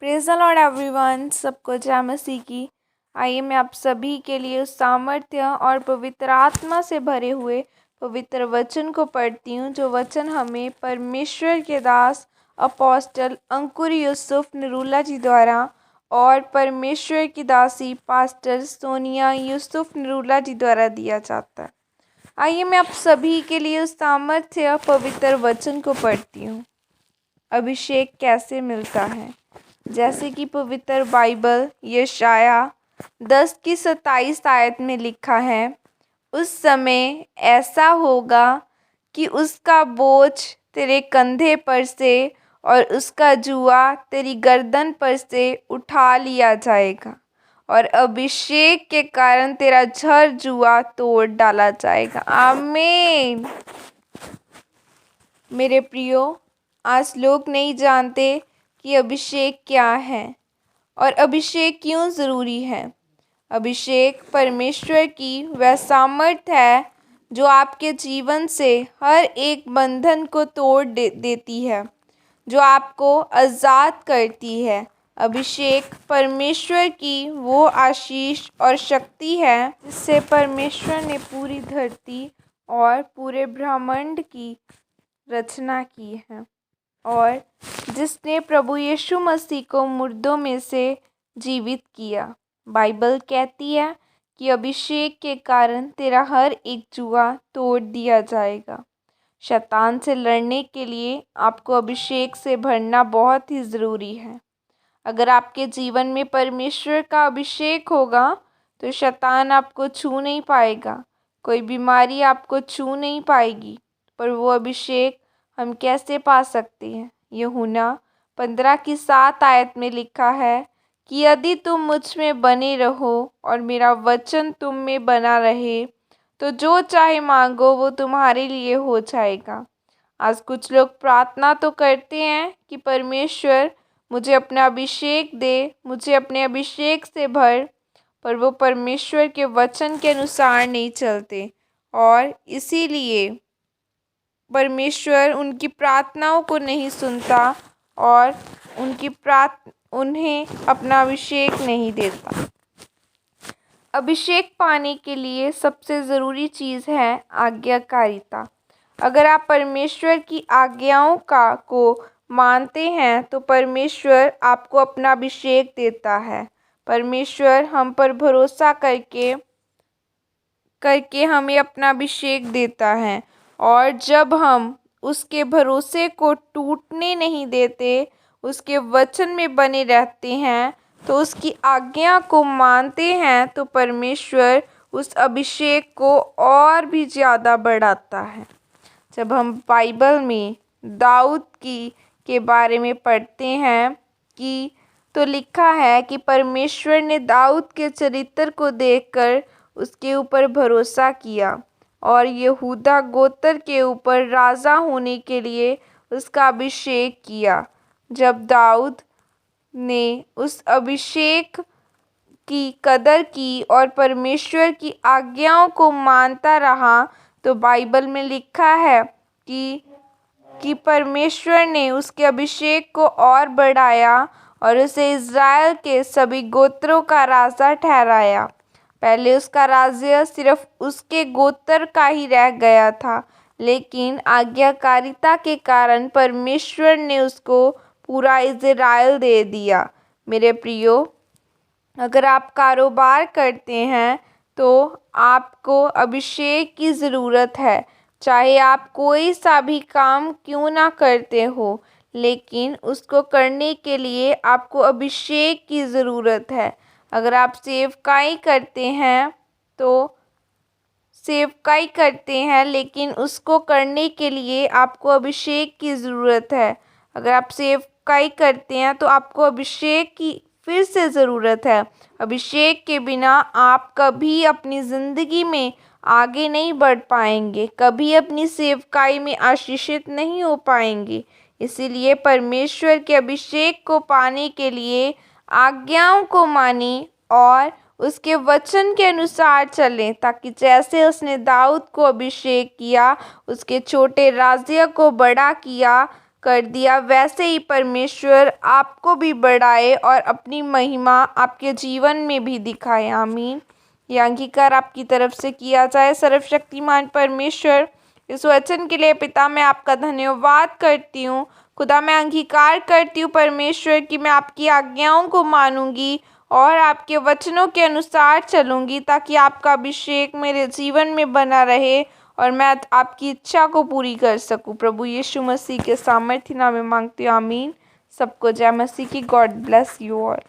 Praise the Lord everyone. सबको जय मसीह की। आइए मैं आप सभी के लिए उस सामर्थ्य और पवित्र आत्मा से भरे हुए पवित्र वचन को पढ़ती हूँ, जो वचन हमें परमेश्वर के दास अपोस्टल अंकुर यूसुफ निरूला जी द्वारा और परमेश्वर की दासी पास्टर सोनिया यूसुफ निरूला जी द्वारा दिया जाता है। आइए मैं आप सभी के लिए उस सामर्थ्य पवित्र वचन को पढ़ती हूँ। अभिषेक कैसे मिलता है? जैसे कि पवित्र बाइबल यशाया 10 की 27 आयत में लिखा है, उस समय ऐसा होगा कि उसका बोझ तेरे कंधे पर से और उसका जुआ तेरी गर्दन पर से उठा लिया जाएगा और अभिषेक के कारण तेरा झर जुआ तोड़ डाला जाएगा। आमीन। मेरे प्रियो, आज लोग नहीं जानते कि अभिषेक क्या है और अभिषेक क्यों ज़रूरी है। अभिषेक परमेश्वर की वह सामर्थ है जो आपके जीवन से हर एक बंधन को तोड़ देती है, जो आपको आज़ाद करती है। अभिषेक परमेश्वर की वो आशीष और शक्ति है जिससे परमेश्वर ने पूरी धरती और पूरे ब्रह्मांड की रचना की है और जिसने प्रभु यीशु मसीह को मुर्दों में से जीवित किया। बाइबल कहती है कि अभिषेक के कारण तेरा हर एक जुआ तोड़ दिया जाएगा। शैतान से लड़ने के लिए आपको अभिषेक से भरना बहुत ही ज़रूरी है। अगर आपके जीवन में परमेश्वर का अभिषेक होगा तो शैतान आपको छू नहीं पाएगा, कोई बीमारी आपको छू नहीं पाएगी। पर वो अभिषेक हम कैसे पा सकते हैं? यूहन्ना 15 की 7 आयत में लिखा है कि यदि तुम मुझ में बने रहो और मेरा वचन तुम में बना रहे तो जो चाहे मांगो वो तुम्हारे लिए हो जाएगा। आज कुछ लोग प्रार्थना तो करते हैं कि परमेश्वर मुझे अपना अभिषेक दे, मुझे अपने अभिषेक से भर, पर वो परमेश्वर के वचन के अनुसार नहीं चलते और इसीलिए परमेश्वर उनकी प्रार्थनाओं को नहीं सुनता और उन्हें अपना अभिषेक नहीं देता। अभिषेक पाने के लिए सबसे ज़रूरी चीज़ है आज्ञाकारिता। अगर आप परमेश्वर की आज्ञाओं को मानते हैं तो परमेश्वर आपको अपना अभिषेक देता है। परमेश्वर हम पर भरोसा करके हमें अपना अभिषेक देता है और जब हम उसके भरोसे को टूटने नहीं देते, उसके वचन में बने रहते हैं, तो उसकी आज्ञा को मानते हैं, तो परमेश्वर उस अभिषेक को और भी ज़्यादा बढ़ाता है। जब हम बाइबल में दाऊद के बारे में पढ़ते हैं कि तो लिखा है कि परमेश्वर ने दाऊद के चरित्र को देखकर उसके ऊपर भरोसा किया और यहूदा गोत्र के ऊपर राजा होने के लिए उसका अभिषेक किया। जब दाऊद ने उस अभिषेक की कदर की और परमेश्वर की आज्ञाओं को मानता रहा तो बाइबल में लिखा है कि परमेश्वर ने उसके अभिषेक को और बढ़ाया और उसे इज़राइल के सभी गोत्रों का राजा ठहराया। पहले उसका राज्य सिर्फ उसके गोत्र का ही रह गया था, लेकिन आज्ञाकारिता के कारण परमेश्वर ने उसको पूरा इज़राइल दे दिया। मेरे प्रियो, अगर आप कारोबार करते हैं तो आपको अभिषेक की ज़रूरत है। चाहे आप कोई सा भी काम क्यों ना करते हो, लेकिन उसको करने के लिए आपको अभिषेक की ज़रूरत है। अगर आप सेवकाई करते हैं लेकिन उसको करने के लिए आपको अभिषेक की ज़रूरत है। अगर आप सेवकाई करते हैं तो आपको अभिषेक की फिर से ज़रूरत है। अभिषेक के बिना आप कभी अपनी ज़िंदगी में आगे नहीं बढ़ पाएंगे, कभी अपनी सेवकाई में आशीषित नहीं हो पाएंगे। इसीलिए परमेश्वर के अभिषेक को पाने के लिए आज्ञाओं को मानें और उसके वचन के अनुसार चलें, ताकि जैसे उसने दाऊद को अभिषेक किया, उसके छोटे राज्य को बड़ा किया, कर दिया, वैसे ही परमेश्वर आपको भी बढ़ाए और अपनी महिमा आपके जीवन में भी दिखाए। आमीन। यह अंगीकार आपकी तरफ से किया जाए। सर्वशक्तिमान परमेश्वर, इस वचन के लिए पिता मैं आपका धन्यवाद करती हूँ। खुदा मैं अंगीकार करती हूँ परमेश्वर कि मैं आपकी आज्ञाओं को मानूंगी और आपके वचनों के अनुसार चलूंगी, ताकि आपका अभिषेक मेरे जीवन में बना रहे और मैं आपकी इच्छा को पूरी कर सकूं। प्रभु यीशु मसीह के सामर्थ्य नाम में मांगती हूँ। आमीन। सबको जय मसीह की। God bless you all.